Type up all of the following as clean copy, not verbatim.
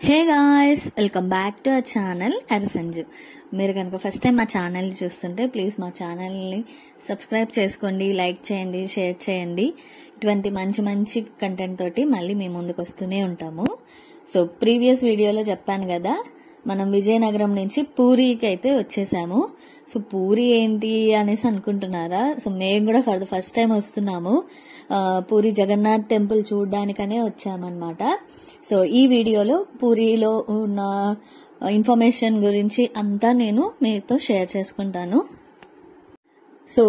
Hey guys, welcome back to our channel అరసంజు. మీరు కనుక ఫస్ట్ టైం మా ఛానల్ చూస్తుంటే ప్లీజ్ మా ఛానల్ని సబ్స్క్రైబ్ చేసుకోండి, లైక్ చేయండి, షేర్ చేయండి. ఇటువంటి మంచి మంచి కంటెంట్ తోటి మళ్ళీ మేము ముందుకు వస్తూనే ఉంటాము. సో ప్రీవియస్ వీడియోలో చెప్పాను కదా, మనం విజయనగరం నుంచి పూరికి అయితే వచ్చేసాము. సో పూరి ఏంటి అనేసి అనుకుంటున్నారా? సో మేము కూడా ఫర్ ద ఫస్ట్ టైం వస్తున్నాము. పూరి జగన్నాథ్ టెంపుల్ చూడడానికనే వచ్చామన్నమాట. సో ఈ వీడియోలో పూరిలో ఉన్న ఇన్ఫర్మేషన్ గురించి అంతా నేను మీతో షేర్ చేసుకుంటాను. సో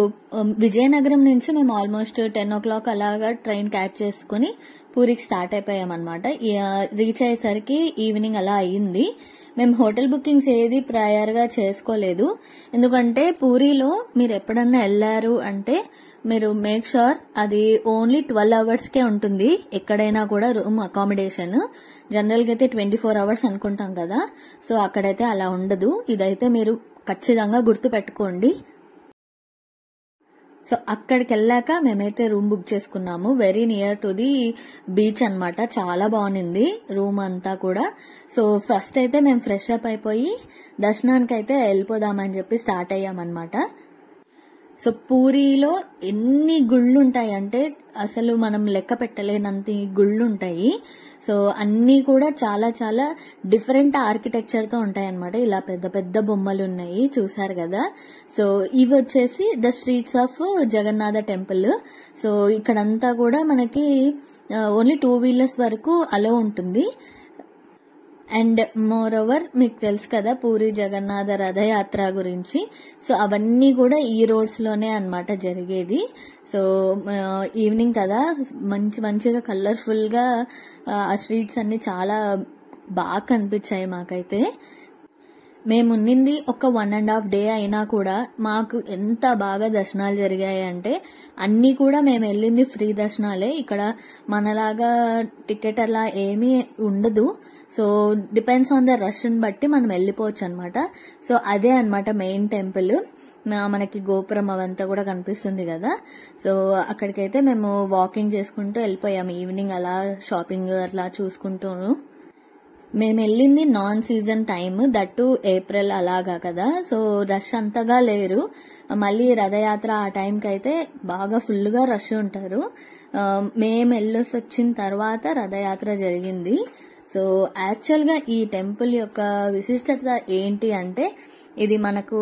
విజయనగరం నుంచి మేము ఆల్మోస్ట్ 10 o'clock అలాగా ట్రైన్ క్యాచ్ చేసుకుని పూరికి స్టార్ట్ అయిపోయామన్నమాట. రీచ్ అయ్యేసరికి ఈవినింగ్ అలా అయ్యింది. మేము హోటల్ బుకింగ్స్ ఏది ప్రయర్గా చేసుకోలేదు, ఎందుకంటే పూరిలో మీరు ఎప్పుడన్నా వెళ్ళారు అంటే మీరు మేక్ షూర్ అది ఓన్లీ 12 hours ఉంటుంది. ఎక్కడైనా కూడా రూమ్ అకామిడేషన్ జనరల్గా అయితే 24 hours అనుకుంటాం కదా, సో అక్కడైతే అలా ఉండదు. ఇదైతే మీరు ఖచ్చితంగా గుర్తు పెట్టుకోండి. సో అక్కడికి వెళ్ళాక మేమైతే రూమ్ బుక్ చేసుకున్నాము. Very near to the beach అన్నమాట. చాలా బాగుంది రూమ్ అంతా కూడా. సో ఫస్ట్ అయితే మేము ఫ్రెష్ అప్ అయిపోయి దర్శనానికి అయితే వెళ్ళిపోదామని చెప్పి స్టార్ట్ అయ్యామన్నమాట. సో పూరిలో ఎన్ని గుళ్ళు ఉంటాయి అంటే అసలు మనం లెక్క పెట్టలేనంత గుళ్ళు ఉంటాయి. సో అన్ని కూడా చాలా చాలా డిఫరెంట్ ఆర్కిటెక్చర్ తో ఉంటాయి అన్నమాట. ఇలా పెద్ద పెద్ద బొమ్మలు ఉన్నాయి, చూసారు కదా. సో ఇవి వచ్చేసి the streets of Jagannath temple. So ఇక్కడంతా కూడా మనకి ఓన్లీ 2 wheelers వరకు అలో ఉంటుంది. అండ్ మోర్ ఓవర్ మీకు తెలుసు కదా పూరి జగన్నాథ రథయాత్ర గురించి. సో అవన్నీ కూడా ఈ రోడ్స్ లోనే అన్నమాట జరిగేది. సో ఈవినింగ్ కదా, మంచిగా కలర్ఫుల్ గా ఆ స్ట్రీట్స్ అన్ని చాలా బాగా కనిపించాయి మాకైతే. మేము ఉన్నింది ఒక 1.5 days అయినా కూడా మాకు ఎంత బాగా దర్శనాలు జరిగాయి అంటే అన్ని కూడా మేము వెళ్ళింది ఫ్రీ దర్శనాలే. ఇక్కడ మనలాగా టికెట్ అలా ఏమీ ఉండదు. So depends on the rush ని బట్టి మనం వెళ్ళిపోవచ్చు అనమాట. సో అదే అనమాట మెయిన్ టెంపుల్. మనకి గోపురం అవంతా కూడా కనిపిస్తుంది కదా. సో అక్కడికైతే మేము వాకింగ్ చేసుకుంటూ వెళ్ళిపోయాము ఈవినింగ్ అలా, షాపింగ్ అట్లా చూసుకుంటూను. మేము వెళ్ళింది non season time, that April అలాగా కదా. సో రష్ అంతగా లేరు. మళ్ళీ రథయాత్ర ఆ టైంకి అయితే బాగా ఫుల్ గా రష్ ఉంటారు. మేము వెళ్ళొసి వచ్చిన తర్వాత రథయాత్ర జరిగింది. సో యాక్చువల్ గా ఈ టెంపుల్ యొక్క విశిష్టత ఏంటి అంటే ఇది మనకు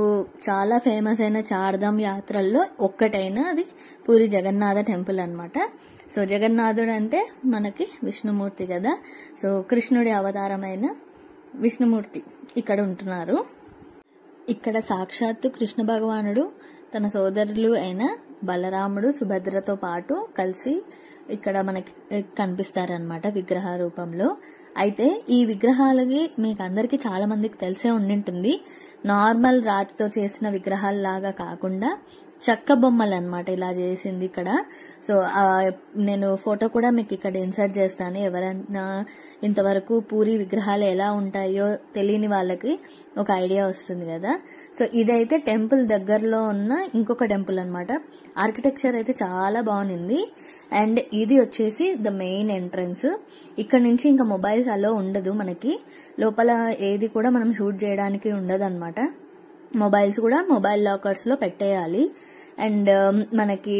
చాలా ఫేమస్ అయిన చార్ధామ్ యాత్రల్లో ఒక్కటైన అది పూరి జగన్నాథ టెంపుల్ అన్నమాట. సో జగన్నాథుడు అంటే మనకి విష్ణుమూర్తి కదా. సో కృష్ణుడి అవతారమైన విష్ణుమూర్తి ఇక్కడ ఉంటున్నారు. ఇక్కడ సాక్షాత్తు కృష్ణ భగవానుడు తన సోదరులు అయిన బలరాముడు, సుభద్రతో పాటు కలిసి ఇక్కడ మనకి కనిపిస్తారనమాట విగ్రహ రూపంలో. అయితే ఈ విగ్రహాలకి మీకు అందరికి చాలా మందికి తెలిసే ఉండింటుంది. నార్మల్ రాతితో చేసిన విగ్రహాల్లాగా కాకుండా చెక్క బొమ్మలు అన్నమాట ఇలా చేసింది ఇక్కడ. సో నేను ఫోటో కూడా మీకు ఇక్కడ ఇన్సర్ట్ చేస్తాను. ఎవరైనా ఇంతవరకు పూరి విగ్రహాలు ఎలా ఉంటాయో తెలియని వాళ్ళకి ఒక ఐడియా వస్తుంది కదా. సో ఇదైతే టెంపుల్ దగ్గరలో ఉన్న ఇంకొక టెంపుల్ అన్నమాట. ఆర్కిటెక్చర్ అయితే చాలా బాగుంది. అండ్ ఇది వచ్చేసి ద మెయిన్ ఎంట్రన్స్. ఇక్కడ నుంచి ఇంకా మొబైల్స్ అలో ఉండదు మనకి. లోపల ఏది కూడా మనం షూట్ చేయడానికి ఉండదు అనమాట. మొబైల్స్ కూడా మొబైల్ లాకర్స్ లో పెట్టేయాలి. అండ్ మనకి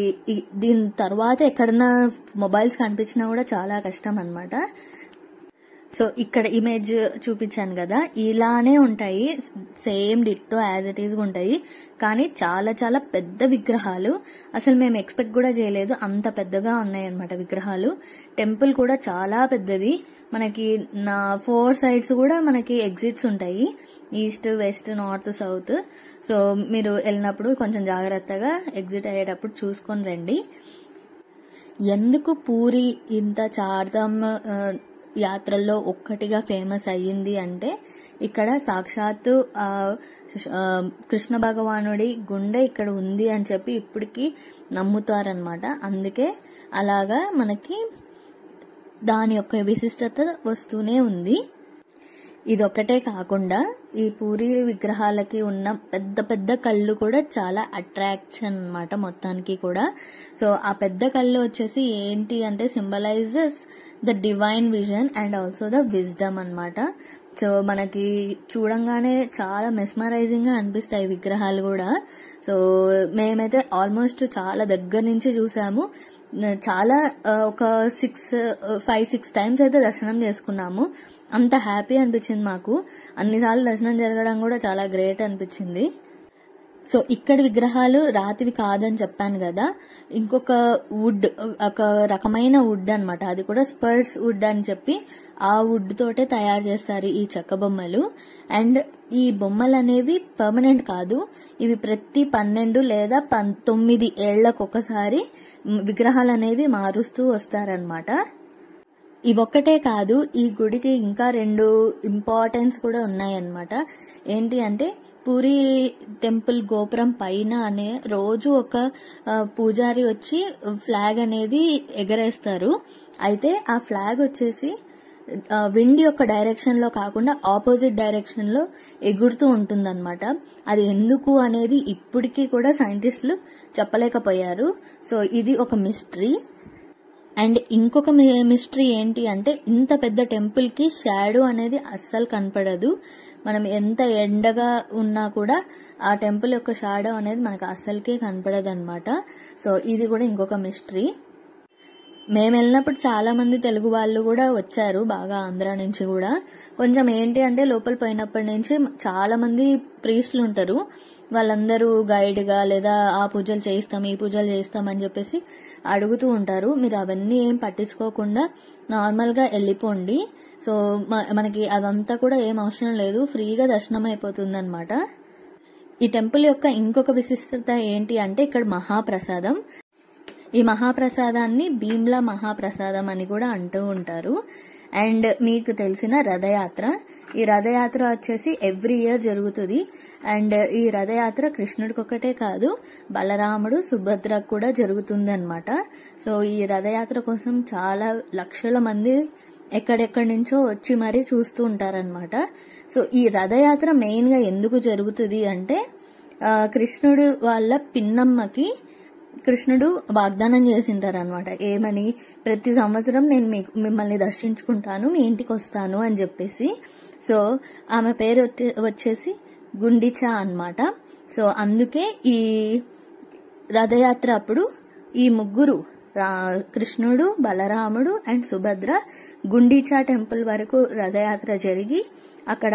దీని తర్వాత ఎక్కడన్నా మొబైల్స్ కనిపించినా కూడా చాలా కష్టం అన్నమాట. సో ఇక్కడ ఇమేజ్ చూపించాను కదా, ఇలానే ఉంటాయి, same ditto as it is ఉంటాయి. కానీ చాలా చాలా పెద్ద విగ్రహాలు. అసలు మేము ఎక్స్పెక్ట్ కూడా చేయలేదు, అంత పెద్దగా ఉన్నాయి అన్నమాట విగ్రహాలు. టెంపుల్ కూడా చాలా పెద్దది. మనకి 4 sides కూడా మనకి ఎగ్జిట్స్ ఉంటాయి, east, west, north, south. So మీరు వెళ్ళినప్పుడు కొంచెం జాగ్రత్తగా ఎగ్జిట్ అయ్యేటప్పుడు చూసుకొని రండి. ఎందుకు పూరి ఇంత చార్ధామ్ యాత్రల్లో ఒక్కటిగా ఫేమస్ అయ్యింది అంటే ఇక్కడ సాక్షాత్తు కృష్ణ భగవానుడి గుండె ఇక్కడ ఉంది అని చెప్పి ఇప్పటికీ నమ్ముతారనమాట. అందుకే అలాగా మనకి దాని యొక్క విశిష్టత వస్తూనే ఉంది. ఇదొక్కటే కాకుండా ఈ పూరి విగ్రహాలకి ఉన్న పెద్ద పెద్ద కళ్ళు కూడా చాలా అట్రాక్షన్ అన్నమాట మొత్తానికి కూడా. సో ఆ పెద్ద కళ్ళు వచ్చేసి ఏంటి అంటే symbolises the divine vision and also the wisdom అన్నమాట. సో మనకి చూడంగానే చాలా మెస్మరైజింగ్ గా అనిపిస్తాయి విగ్రహాలు కూడా. సో మేమైతే ఆల్మోస్ట్ చాలా దగ్గర నుంచి చూసాము. చాలా ఒక 5-6 టైమ్స్ అయితే దర్శనం చేసుకున్నాము. అంత హ్యాపీ అనిపించింది మాకు. అన్నిసార్లు దర్శనం జరగడం కూడా చాలా గ్రేట్ అనిపించింది. సో ఇక్కడ విగ్రహాలు రాతివి కాదని చెప్పాను కదా, ఇంకొక వుడ్, ఒక రకమైన వుడ్ అన్నమాట. అది కూడా స్పర్స్ వుడ్ అని చెప్పి ఆ వుడ్ తోటే తయారు చేస్తారు ఈ చెక్క బొమ్మలు. అండ్ ఈ బొమ్మలు అనేవి పర్మనెంట్ కాదు, ఇవి ప్రతి 12 లేదా 9 ఏళ్లకు ఒకసారి విగ్రహాలు అనేవి మారుస్తూ వస్తారనమాట. ఇవొక్కటే కాదు, ఈ గుడికి ఇంకా 2 ఇంపార్టెన్స్ కూడా ఉన్నాయన్నమాట. ఏంటి అంటే పూరి టెంపుల్ గోపురం పైన అనే రోజు ఒక పూజారి వచ్చి ఫ్లాగ్ అనేది ఎగరేస్తారు. అయితే ఆ ఫ్లాగ్ వచ్చేసి విండ్ యొక్క డైరెక్షన్ లో కాకుండా ఆపోజిట్ డైరెక్షన్ లో ఎగురుతూ ఉంటుందన్నమాట. అది ఎందుకు అనేది ఇప్పటికీ కూడా సైంటిస్టులు చెప్పలేకపోయారు. సో ఇది ఒక మిస్టరీ. అండ్ ఇంకొక మిస్టరీ ఏంటి అంటే ఇంత పెద్ద టెంపుల్ కి షాడో అనేది అస్సలు కనపడదు. మనం ఎంత ఎండగా ఉన్నా కూడా ఆ టెంపుల్ యొక్క షాడో అనేది మనకు అస్సలకే కనపడదు అనమాట. సో ఇది కూడా ఇంకొక మిస్టరీ. మేము వెళ్ళినప్పుడు చాలా మంది తెలుగు వాళ్ళు కూడా వచ్చారు, బాగా ఆంధ్ర నుంచి కూడా. కొంచెం ఏంటి అంటే లోపల పోయినప్పటి నుంచి చాలా మంది ప్రీస్టులు ఉంటారు. వాళ్ళందరూ గైడ్ గా లేదా ఆ పూజలు చేయిస్తాం ఈ పూజలు చేయిస్తాం అని చెప్పేసి అడుగుతూ ఉంటారు. మీరు అవన్నీ ఏం పట్టించుకోకుండా నార్మల్ గా వెళ్ళిపోండి. సో మనకి అదంతా కూడా ఏం అవసరం లేదు, ఫ్రీగా దర్శనం అయిపోతుంది అనమాట. ఈ టెంపుల్ యొక్క ఇంకొక విశిష్టత ఏంటి అంటే ఇక్కడ మహాప్రసాదం. ఈ మహాప్రసాదాన్ని భీమ్లా మహాప్రసాదం అని కూడా అంటూ ఉంటారు. అండ్ మీకు తెలిసిన రథయాత్ర, ఈ రథయాత్ర వచ్చేసి ఎవ్రీ ఇయర్ జరుగుతుంది. అండ్ ఈ రథయాత్ర కృష్ణుడికి ఒక్కటే కాదు, బలరాముడు సుభద్రకు కూడా జరుగుతుంది అనమాట. సో ఈ రథయాత్ర కోసం చాలా లక్షల మంది ఎక్కడెక్కడి నుంచో వచ్చి మరీ చూస్తూ ఉంటారనమాట. సో ఈ రథయాత్ర మెయిన్ గా ఎందుకు జరుగుతుంది అంటే కృష్ణుడు వాళ్ళ పిన్నమ్మకి కృష్ణుడు వాగ్దానం చేసింటారు అనమాట. ఏమని, ప్రతి సంవత్సరం నేను మిమ్మల్ని దర్శించుకుంటాను, మీ ఇంటికి వస్తాను అని చెప్పేసి. సో ఆమె పేరు వచ్చేసి గుండిచా అన్నమాట. సో అందుకే ఈ రథయాత్ర అప్పుడు ఈ ముగ్గురు కృష్ణుడు, బలరాముడు అండ్ సుభద్ర గుండిచా టెంపుల్ వరకు రథయాత్ర జరిగి అక్కడ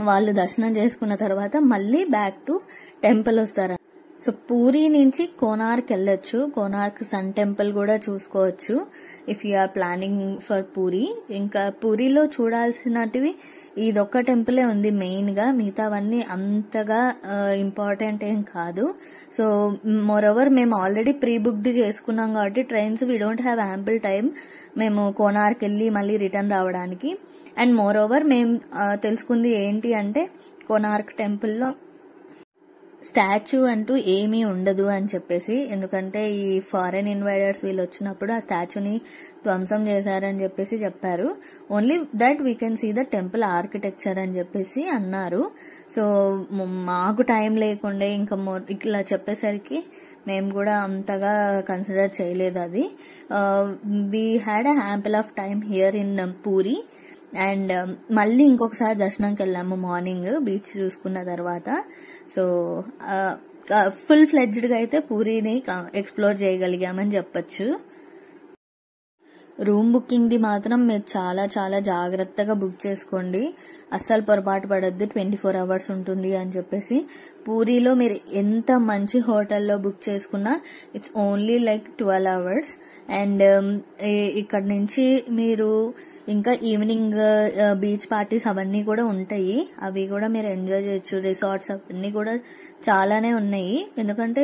వాళ్ళు దర్శనం చేసుకున్న తర్వాత మళ్ళీ బ్యాక్ టు టెంపుల్ వస్తారు. సో పూరి నుంచి కోనార్క్ వెళ్ళొచ్చు, కోనార్క్ సన్ టెంపుల్ కూడా చూసుకోవచ్చు if you are planning for Puri. ఇంకా పూరిలో చూడాల్సినటివి ఇదొక్క టెంపులే ఉంది మెయిన్ గా, మిగతావన్నీ అంతగా ఇంపార్టెంట్ ఏం కాదు. సో మోరోవర్ మేము ఆల్రెడీ ప్రీ బుక్డ్ చేసుకున్నాం కాబట్టి trains we don't have ample time మేము కోనార్క్ వెళ్ళి మళ్ళీ రిటర్న్ రావడానికి. అండ్ మోరోవర్ మేము తెలుసుకుంది ఏంటి అంటే కోనార్క్ టెంపుల్లో స్టాచ్యూ అంటూ ఏమీ ఉండదు అని చెప్పేసి, ఎందుకంటే ఈ ఫారెన్ ఇన్వైడర్స్ వీళ్ళు వచ్చినప్పుడు ఆ స్టాచ్యూని ధ్వంసం చేశారని చెప్పేసి చెప్పారు. Only that we can see the temple architecture అని చెప్పేసి అన్నారు. సో మాకు టైం లేకుండే ఇంకా ఇట్లా చెప్పేసరికి మేము కూడా అంతగా కన్సిడర్ చేయలేదు అది. We had a ample of time here in puri. And మళ్ళీ ఇంకొకసారి దర్శనంకి వెళ్ళాము మార్నింగ్ బీచ్ చూసుకున్న తర్వాత. సో ఫుల్ ఫ్లెడ్జ్డ్ గా అయితే పూరిని ఎక్స్ప్లోర్ చేయగలిగామని చెప్పొచ్చు. రూమ్ బుకింగ్ ది మాత్రం మీరు చాలా చాలా జాగ్రత్తగా బుక్ చేసుకోండి, అస్సలు పొరపాటు పడద్దు. 24 hours ఉంటుంది అని చెప్పేసి. పూరిలో మీరు ఎంత మంచి హోటల్లో బుక్ చేసుకున్నా it's only like 12 hours. And ఇక్కడ నుంచి మీరు ఇంకా ఈవినింగ్ బీచ్ పార్టీస్ అవన్నీ కూడా ఉంటాయి, అవి కూడా మీరు ఎంజాయ్ చేయొచ్చు. రిసార్ట్స్ అవన్నీ కూడా చాలానే ఉన్నాయి, ఎందుకంటే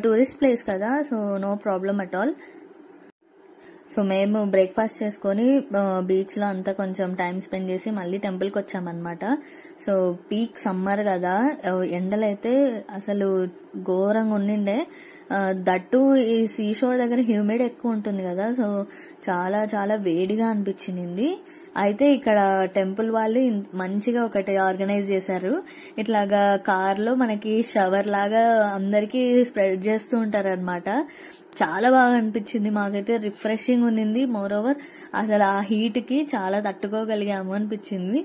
టూరిస్ట్ ప్లేస్ కదా. So no problem at all. So మేము బ్రేక్ఫాస్ట్ చేసుకుని బీచ్ లో అంతా కొంచెం టైం స్పెండ్ చేసి మళ్ళీ టెంపుల్కి వచ్చామన్నమాట. సో పీక్ సమ్మర్ కదా, ఎండలైతే అసలు ఘోరంగా ఉండిండే. దట్టు ఈ సీషోర్ దగ్గర హ్యూమిడ్ ఎక్కువ ఉంటుంది కదా, సో చాలా చాలా వేడిగా అనిపించింది. అయితే ఇక్కడ టెంపుల్ వాళ్ళు మంచిగా ఒకటి ఆర్గనైజ్ చేశారు. ఇట్లాగా కార్ లో మనకి షవర్ లాగా అందరికి స్ప్రెడ్ చేస్తూ ఉంటారు అనమాట. చాలా బాగా అనిపించింది మాకైతే, రిఫ్రెషింగ్ ఉన్నింది. మోర్ ఓవర్ అసలు ఆ హీట్ కి చాలా తట్టుకోగలిగాము అనిపించింది.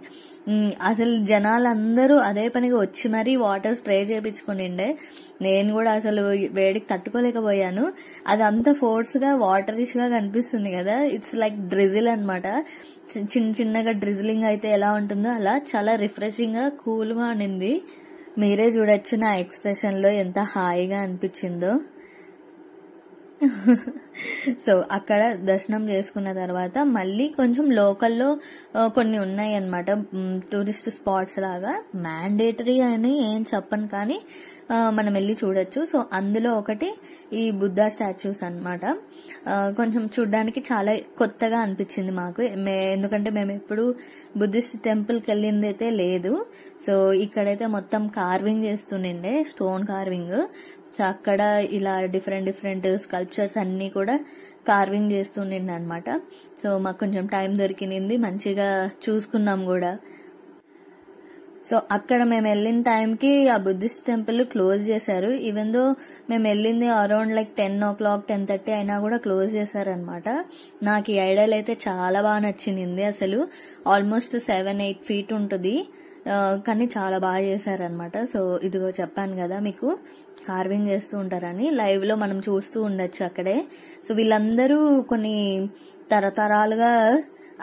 అసలు జనాలందరూ అదే పనిగా వచ్చి మరీ వాటర్ స్ప్రే చేయించుకునిండే. నేను కూడా అసలు వేడికి తట్టుకోలేకపోయాను. అది అంత ఫోర్స్ గా వాటరిష్ గా కనిపిస్తుంది కదా, ఇట్స్ లైక్ డ్రిజిల్ అనమాట. చిన్న చిన్నగా డ్రిజిలింగ్ అయితే ఎలా ఉంటుందో అలా చాలా రిఫ్రెషింగ్ గా కూల్ గా ఉన్నింది. మీరే చూడొచ్చు నా ఎక్స్ప్రెషన్ లో ఎంత హాయిగా అనిపించిందో. సో అక్కడ దర్శనం చేసుకున్న తర్వాత మళ్ళీ కొంచెం లోకల్లో కొన్ని ఉన్నాయి అన్నమాట టూరిస్ట్ స్పాట్స్ లాగా. మ్యాండేటరీ అని ఏం చెప్పను కానీ మనం వెళ్ళి చూడొచ్చు. సో అందులో ఒకటి ఈ బుద్ధా స్టాచ్యూస్ అన్నమాట. కొంచెం చూడ్డానికి చాలా కొత్తగా అనిపించింది మాకు, ఎందుకంటే మేము ఎప్పుడు బుద్ధిస్ట్ టెంపుల్కి వెళ్ళింది అయితే లేదు. సో ఇక్కడైతే మొత్తం కార్వింగ్ చేస్తుండే, స్టోన్ కార్వింగ్. సో అక్కడ ఇలా డిఫరెంట్ స్కల్ప్చర్స్ అన్ని కూడా కార్వింగ్ చేస్తుండే అనమాట. సో మాకు కొంచెం టైం దొరికింది, మంచిగా చూసుకున్నాం కూడా. సో అక్కడ మేము వెళ్ళిన టైంకి ఆ బుద్ధిస్ట్ టెంపుల్ క్లోజ్ చేశారు. ఈవెన్ దో మేము వెళ్ళింది అరౌండ్ లైక్ 10 o'clock 10:30 అయినా కూడా క్లోజ్ చేశారనమాట. నాకు ఈ ఐడల్ అయితే చాలా బాగా నచ్చింది. అసలు ఆల్మోస్ట్ 7-8 feet ఉంటుంది, కానీ చాలా బాగా చేశారనమాట. సో ఇదిగో చెప్పాను కదా మీకు కార్వింగ్ చేస్తూ ఉంటారని, లైవ్ లో మనం చూస్తూ ఉండొచ్చు అక్కడే. సో వీళ్ళందరూ కొన్ని తరతరాలుగా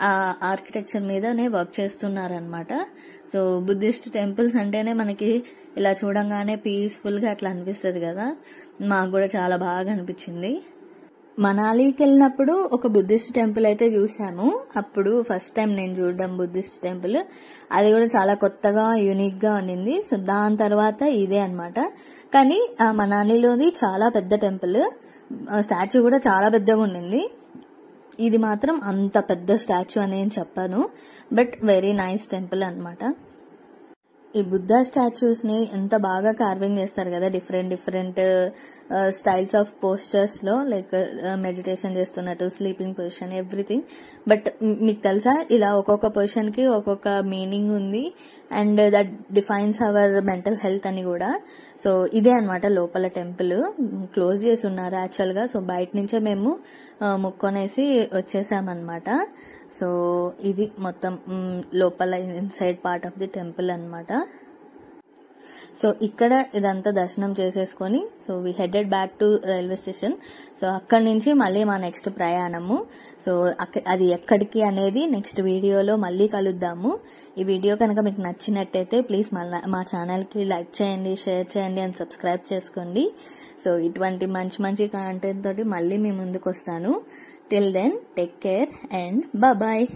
ఆ ఆర్కిటెక్చర్ మీదనే వర్క్ చేస్తున్నారనమాట. సో బుద్ధిస్ట్ టెంపుల్స్ అంటేనే మనకి ఇలా చూడంగానే పీస్ఫుల్ గా అట్లా అనిపిస్తుంది కదా, మాకు కూడా చాలా బాగా అనిపించింది. మనాలికి వెళ్ళినప్పుడు ఒక బుద్ధిస్ట్ టెంపుల్ అయితే చూసాము, అప్పుడు ఫస్ట్ టైం నేను చూడడం బుద్ధిస్ట్ టెంపుల్. అది కూడా చాలా కొత్తగా యూనిక్ గా ఉన్నింది. సో దాని తర్వాత ఇదే అన్నమాట. కానీ ఆ మనాలిలోది చాలా పెద్ద టెంపుల్, స్టాచ్యూ కూడా చాలా పెద్దగా ఉండింది. ఇది మాత్రం అంత పెద్ద స్టాచ్యూ అని నేను చెప్పాను, బట్ వెరీ నైస్ టెంపుల్ అన్నమాట. ఈ బుద్ధా స్టాచ్యూస్ ని ఎంత బాగా కార్వింగ్ చేస్తారు కదా, డిఫరెంట్ స్టైల్స్ ఆఫ్ పోస్చర్స్ లో, లైక్ మెడిటేషన్ చేస్తున్నట్టు, స్లీపింగ్ పొజిషన్, ఎవ్రీథింగ్. బట్ మీకు తెలుసా, ఇలా ఒక్కొక్క పొజిషన్ కి ఒక్కొక్క మీనింగ్ ఉంది, and that defines hour mental health అని కూడా. సో ఇదే అన్నమాట లోపల టెంపుల్. క్లోజ్ చేసి ఉన్నారు యాక్చువల్ గా. సో బయట నుంచే మేము ముక్కొనేసి వచ్చేసామన్నమాట. సో ఇది మొత్తం లోపల inside part of the temple అన్నమాట. సో ఇక్కడ ఇదంతా దర్శనం చేసేసుకొని so we headed back to railway station. So అక్కడి నుంచి మళ్ళీ మా నెక్స్ట్ ప్రయాణము. సో అది ఎక్కడికి అనేది నెక్స్ట్ వీడియోలో మళ్ళీ కలుద్దాము. ఈ వీడియో కనుక మీకు నచ్చినట్టయితే ప్లీజ్ మా ఛానల్కి లైక్ చేయండి, షేర్ చేయండి అండ్ సబ్స్క్రైబ్ చేసుకోండి. సో ఇటువంటి మంచి కంటెంట్ తోటి మళ్ళీ మీ ముందుకు వస్తాను. Till then take care and bye.